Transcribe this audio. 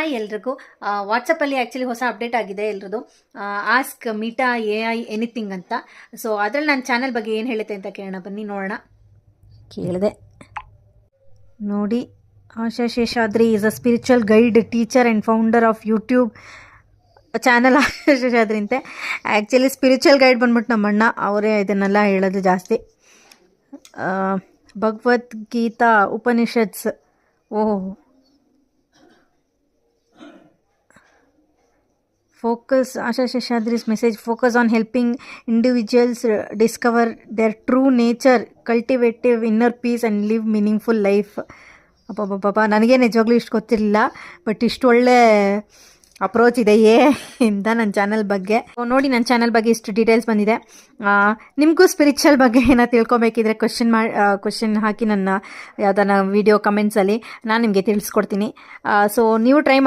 Hi ಎಲ್ರಿಗೂ. ವಾಟ್ಸಪ್ಪಲ್ಲಿ actually ಹೊಸ ಅಪ್ಡೇಟ್ ಆಗಿದೆ ಎಲ್ರದ್ದು. ಆಸ್ಕ್ ಮೀಟಾ AI ಎನಿಥಿಂಗ್ ಅಂತ. ಸೊ ಅದರಲ್ಲಿ ನನ್ನ ಚಾನಲ್ ಬಗ್ಗೆ ಏನು ಹೇಳುತ್ತೆ ಅಂತ ಕೇಳೋಣ, ಬನ್ನಿ ನೋಡೋಣ. ಕೇಳಿದೆ ನೋಡಿ. Asha Seshadri is a spiritual guide, teacher and founder of YouTube channel Asha Seshadri ಅಂತೆ. ಆ್ಯಕ್ಚುಲಿ ಸ್ಪಿರಿಚುವಲ್ ಗೈಡ್ ಬಂದ್ಬಿಟ್ಟು ನಮ್ಮ ಅಣ್ಣ ಅವರೇ ಇದನ್ನೆಲ್ಲ ಹೇಳೋದು ಜಾಸ್ತಿ. ಭಗವದ್ಗೀತಾ ಉಪನಿಷತ್ಸ್. ಓಹ್, focus Asha Sheshadri's message focus on helping individuals discover their true nature, cultivative inner peace and live meaningful life. ಅಪ್ಪ ನನಗೆ ನಿಜವಾಗ್ಲೂ ಇಷ್ಟು ಗೊತ್ತಿರಲಿಲ್ಲ, ಬಟ್ ಇಷ್ಟು ಒಳ್ಳೆ ಅಪ್ರೋಚ್ ಇದೆ ಇಂದ ನನ್ನ ಚಾನಲ್ ಬಗ್ಗೆ. ನೋಡಿ, ನನ್ನ ಚಾನಲ್ ಬಗ್ಗೆ ಇಷ್ಟು ಡೀಟೇಲ್ಸ್ ಬಂದಿದೆ. ನಿಮಗೂ ಸ್ಪಿರಿಚುವಲ್ ಬಗ್ಗೆ ಏನೋ ತಿಳ್ಕೊಬೇಕಿದ್ರೆ ಕ್ವಶನ್ ಹಾಕಿ ನನ್ನ ಯಾವ್ದಾನ ವಿಡಿಯೋ ಕಮೆಂಟ್ಸಲ್ಲಿ ನಾನು ನಿಮಗೆ ತಿಳಿಸ್ಕೊಡ್ತೀನಿ. ಸೊ ನೀವು ಟ್ರೈ